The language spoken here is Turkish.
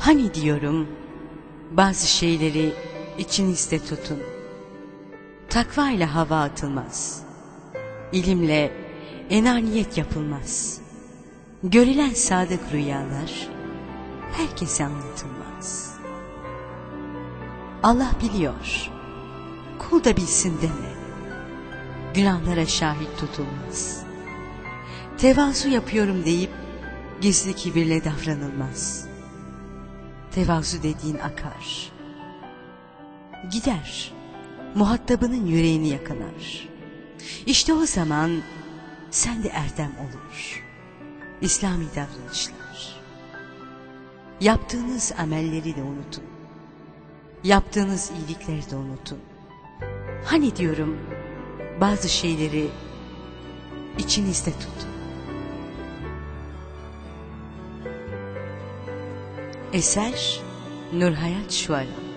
Hani diyorum, bazı şeyleri içinizde tutun. Takva ile hava atılmaz. İlimle enaniyet yapılmaz. Görülen sadık rüyalar herkese anlatılmaz. Allah biliyor, kul da bilsin deme. Günahlara şahit tutulmaz. Tevazu yapıyorum deyip gizli kibirle davranılmaz. Tevazu dediğin akar, gider, muhatabının yüreğini yakalar. İşte o zaman sen de erdem olur. İslami davranışlar. Yaptığınız amelleri de unutun. Yaptığınız iyilikleri de unutun. Hani diyorum, bazı şeyleri içinizde tutun. Eser Nurhayat Şuara.